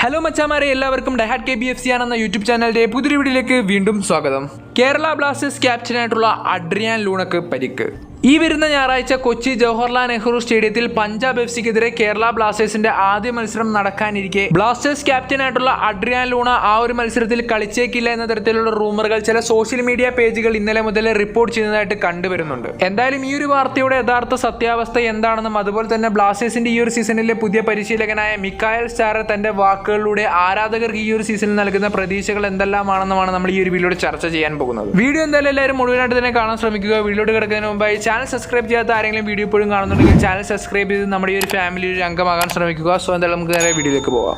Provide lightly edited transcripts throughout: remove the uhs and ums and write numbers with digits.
Hello മച്ചാമാരെ, എല്ലാവർക്കും diehard KBFC എന്ന യൂട്യൂബ് ചാനലിന്റെ പുതിയ വീഡിയോയിലേക്ക് വീണ്ടും സ്വാഗതം. കേരള ബ്ലാസ്റ്റേഴ്സ് ക്യാപ്റ്റനായിട്ടുള്ള അഡ്രിയാൻ ലൂണക്ക് പരിക്ക്. ഈ വരുന്ന ഞായറാഴ്ച കൊച്ചി ജവഹർലാൽ നെഹ്റു സ്റ്റേഡിയത്തിൽ പഞ്ചാബ് FCക്കെതിരെ കേരള ബ്ലാസ്റ്റേഴ്സിന്റെ ആദ്യ മത്സരം നടക്കാനിരിക്കെ ബ്ലാസ്റ്റേഴ്സ് ക്യാപ്റ്റനായിട്ടുള്ള അഡ്രിയാൻ ലൂണ ആ ഒരു മത്സരത്തിൽ കളിച്ചേക്കില്ല എന്ന തരത്തിലുള്ള റൂമറുകൾ ചില സോഷ്യൽ മീഡിയ പേജുകൾ ഇന്നലെ മുതൽ റിപ്പോർട്ട് ചെയ്യുന്നതായിട്ട് കണ്ടുവരുന്നുണ്ട്. എന്തായാലും ഈ ഒരു വാർത്തയുടെ യഥാർത്ഥ സത്യാവസ്ഥ എന്താണെന്നും അതുപോലെ തന്നെ ബ്ലാസ്റ്റേഴ്സിന്റെ ഈ ഒരു സീസണിലെ പുതിയ പരിശീലകനായ മിക്കായൽ സ്റ്റാറർ തന്റെ വാക്കുകളിലൂടെ ആരാധകർക്ക് ഈ ഒരു സീസണിൽ നൽകുന്ന പ്രതീക്ഷകൾ എന്തെല്ലാമാണെന്നുമാണ് നമ്മൾ ഈ ഒരു വീഡിയോയിൽ ചർച്ച ചെയ്യാൻ പോകുന്നത്. വീഡിയോ എന്തായാലും എല്ലാവരും മുഴുവനായിട്ട് തന്നെ കാണാൻ ശ്രമിക്കുക. വീഡിയോയിൽ കിടക്കുന്നതിന് മുമ്പായി ചാനൽ സബ്സ്ക്രൈബ് ചെയ്യാത്ത ആരെങ്കിലും വീഡിയോ ഇപ്പോഴും കാണുന്നുണ്ടെങ്കിൽ ചാനൽ സബ്സ്ക്രൈബ് ചെയ്ത് നമ്മുടെ ഈ ഒരു ഫാമിലിയിൽ ഒരു അംഗമാകാൻ ശ്രമിക്കുക. സോ എന്തായാലും നമുക്ക് നേരെ വീഡിയോയിലേക്ക് പോകാം.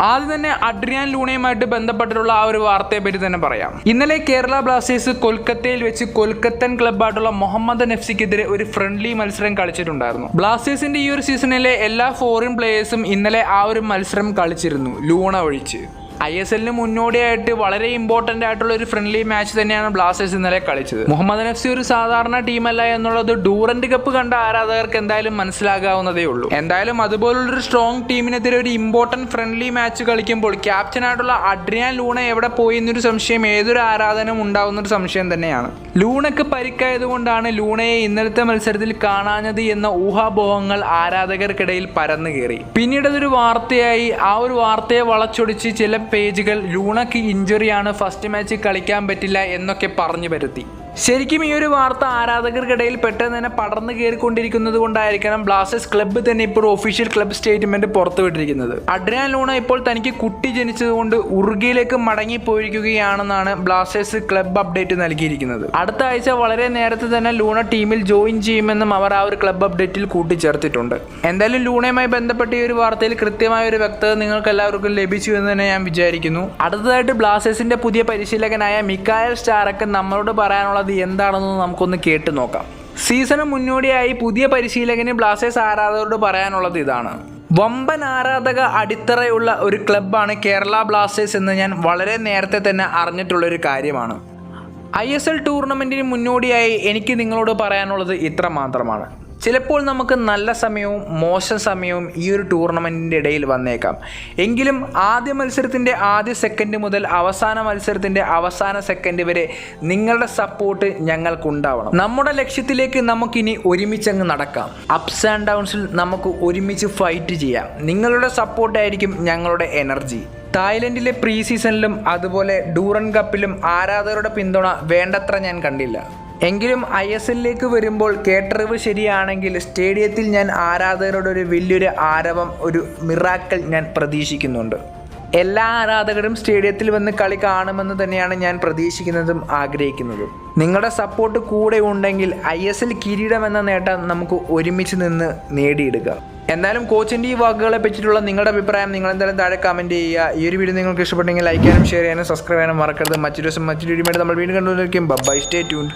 ആദ്യം തന്നെ അഡ്രിയാൻ ലൂണയുമായിട്ട് ബന്ധപ്പെട്ടിട്ടുള്ള ആ ഒരു വാർത്തയെ പറ്റി തന്നെ പറയാം. ഇന്നലെ കേരള ബ്ലാസ്റ്റേഴ്സ് കൊൽക്കത്തയിൽ വെച്ച് കൊൽക്കത്തൻ ക്ലബ്ബായിട്ടുള്ള മുഹമ്മദൻ FCക്കെതിരെ ഒരു ഫ്രണ്ട്ലി മത്സരം കളിച്ചിട്ടുണ്ടായിരുന്നു. ബ്ലാസ്റ്റേഴ്സിന്റെ ഈ ഒരു സീസണിലെ എല്ലാ ഫോറിൻ പ്ലേയേഴ്സും ഇന്നലെ ആ ഒരു മത്സരം കളിച്ചിരുന്നു, ലൂണ ഒഴിച്ച്. ISLന് മുന്നോടിയായിട്ട് വളരെ ഇമ്പോർട്ടൻ്റ് ആയിട്ടുള്ള ഒരു ഫ്രണ്ട്ലി മാച്ച് തന്നെയാണ് ബ്ലാസ്റ്റേഴ്സ് ഇന്നലെ കളിച്ചത്. മുഹമ്മദൻ FC ഒരു സാധാരണ ടീമല്ല എന്നുള്ളത് ഡൂറന്റ് കപ്പ് കണ്ട ആരാധകർക്ക് എന്തായാലും മനസ്സിലാകാവുന്നതേ ഉള്ളൂ. എന്തായാലും അതുപോലുള്ളൊരു സ്ട്രോങ് ടീമിനെതിരെ ഒരു ഇമ്പോർട്ടൻറ്റ് ഫ്രണ്ട്ലി മാച്ച് കളിക്കുമ്പോൾ ക്യാപ്റ്റനായിട്ടുള്ള അഡ്രിയാൻ ലൂണ എവിടെ പോയി എന്നൊരു സംശയം ഏതൊരു ആരാധനയും ഉണ്ടാവുന്നൊരു സംശയം തന്നെയാണ്. ലൂണക്ക് പരിക്കായതുകൊണ്ടാണ് ലൂണയെ ഇന്നലത്തെ മത്സരത്തിൽ കാണാഞ്ഞത് എന്ന ഊഹാപോഹങ്ങൾ ആരാധകർക്കിടയിൽ പരന്നു കയറി. പിന്നീട് അതൊരു വാർത്തയായി. ആ ഒരു വാർത്തയെ വളച്ചൊടിച്ച് ചില പേജുകൾ ലൂണക്ക് ഇഞ്ചുറിയാണ്, ഫസ്റ്റ് മാച്ച് കളിക്കാൻ പറ്റില്ല എന്നൊക്കെ പറഞ്ഞു വരുത്തി. ശരിക്കും ഈ ഒരു വാർത്ത ആരാധകർക്കിടയിൽ പെട്ടെന്ന് തന്നെ പടർന്നു കയറിക്കൊണ്ടിരിക്കുന്നത് കൊണ്ടായിരിക്കണം ബ്ലാസ്റ്റേഴ്സ് ക്ലബ്ബ് തന്നെ ഇപ്പോൾ ഒഫീഷ്യൽ ക്ലബ്ബ് സ്റ്റേറ്റ്മെന്റ് പുറത്തുവിട്ടിരിക്കുന്നത്. അഡ്രിയാൻ ലൂണ ഇപ്പോൾ തനിക്ക് കുട്ടി ജനിച്ചതുകൊണ്ട് ഉറുഗ്വേയിലേക്ക് മടങ്ങിപ്പോയിരിക്കുകയാണെന്നാണ് ബ്ലാസ്റ്റേഴ്സ് ക്ലബ്ബ് അപ്ഡേറ്റ് നൽകിയിരിക്കുന്നത്. അടുത്ത ആഴ്ച വളരെ നേരത്തെ തന്നെ ലൂണ ടീമിൽ ജോയിൻ ചെയ്യുമെന്നും അവർ ആ ഒരു ക്ലബ്ബ് അപ്ഡേറ്റിൽ കൂട്ടിച്ചേർത്തിട്ടുണ്ട്. എന്തായാലും ലൂണയുമായി ബന്ധപ്പെട്ട ഈ ഒരു വാർത്തയിൽ കൃത്യമായ ഒരു വ്യക്തത നിങ്ങൾക്ക് എല്ലാവർക്കും ലഭിച്ചു എന്ന് തന്നെ ഞാൻ വിചാരിക്കുന്നു. അടുത്തതായിട്ട് ബ്ലാസ്റ്റേഴ്സിന്റെ പുതിയ പരിശീലകനായ മിക്കായൽ സ്റ്റാറർക്ക് നമ്മളോട് പറയാനുള്ളത് എന്താണെന്ന് നമുക്കൊന്ന് കേട്ടു നോക്കാം. സീസണ് മുന്നോടിയായി പുതിയ പരിശീലകന് ബ്ലാസ്റ്റേഴ്സ് ആരാധകരോട് പറയാനുള്ളത് ഇതാണ്. വമ്പൻ ആരാധക അടിത്തറയുള്ള ഒരു ക്ലബ്ബാണ് കേരള ബ്ലാസ്റ്റേഴ്സ് എന്ന് ഞാൻ വളരെ നേരത്തെ തന്നെ അറിഞ്ഞിട്ടുള്ളൊരു കാര്യമാണ്. ISL ടൂർണമെൻറ്റിന് മുന്നോടിയായി എനിക്ക് നിങ്ങളോട് പറയാനുള്ളത് ഇത്ര മാത്രമാണ്. ചിലപ്പോൾ നമുക്ക് നല്ല സമയവും മോശം സമയവും ഈ ഒരു ടൂർണമെൻറ്റിൻ്റെ ഇടയിൽ വന്നേക്കാം. എങ്കിലും ആദ്യ മത്സരത്തിൻ്റെ ആദ്യ സെക്കൻഡ് മുതൽ അവസാന മത്സരത്തിൻ്റെ അവസാന സെക്കൻഡ് വരെ നിങ്ങളുടെ സപ്പോർട്ട് ഞങ്ങൾക്കുണ്ടാവണം. നമ്മുടെ ലക്ഷ്യത്തിലേക്ക് നമുക്കിനി ഒരുമിച്ചങ്ങ് നടക്കാം. അപ്സ് ആൻഡ് ഡൗൺസിൽ നമുക്ക് ഒരുമിച്ച് ഫൈറ്റ് ചെയ്യാം. നിങ്ങളുടെ സപ്പോർട്ടായിരിക്കും ഞങ്ങളുടെ എനർജി. തായ്ലൻഡിലെ പ്രീ സീസണിലും അതുപോലെ ഡൂറന്റ് കപ്പിലും ആരാധകരുടെ പിന്തുണ വേണ്ടത്ര ഞാൻ കണ്ടില്ല. എങ്കിലും ISLലേക്ക് വരുമ്പോൾ കേട്ടറിവ് ശരിയാണെങ്കിൽ സ്റ്റേഡിയത്തിൽ ഞാൻ ആരാധകരുടെ ഒരു വലിയൊരു ആരവം, ഒരു മിറാക്കിൾ ഞാൻ പ്രതീക്ഷിക്കുന്നുണ്ട്. എല്ലാ ആരാധകരും സ്റ്റേഡിയത്തിൽ വന്ന് കളി കാണുമെന്ന് തന്നെയാണ് ഞാൻ പ്രതീക്ഷിക്കുന്നതും ആഗ്രഹിക്കുന്നതും. നിങ്ങളുടെ സപ്പോർട്ട് കൂടെ ഉണ്ടെങ്കിൽ ISL കിരീടം എന്ന നേട്ടം നമുക്ക് ഒരുമിച്ച് നിന്ന് നേടിയെടുക്കുക. എന്തായാലും കോച്ചിൻ്റെ ഈ വാക്കുകളെ പറ്റിയിട്ടുള്ള നിങ്ങളുടെ അഭിപ്രായം നിങ്ങൾ എന്തായാലും താഴെ കമൻറ്റ് ചെയ്യുക. ഈ ഒരു വീഡിയോ നിങ്ങൾക്ക് ഇഷ്ടപ്പെട്ടെങ്കിൽ ലൈക്ക് ചെയ്യാനും ഷെയർ ചെയ്യാനും സബ്സ്ക്രൈബ് ചെയ്യാനും മറക്കരുത്. മറ്റൊരു ദിവസം മറ്റൊരു വീഡിയോ നമ്മൾ വീണ്ടും കണ്ടുകൊണ്ടിരിക്കും. By, stay tuned.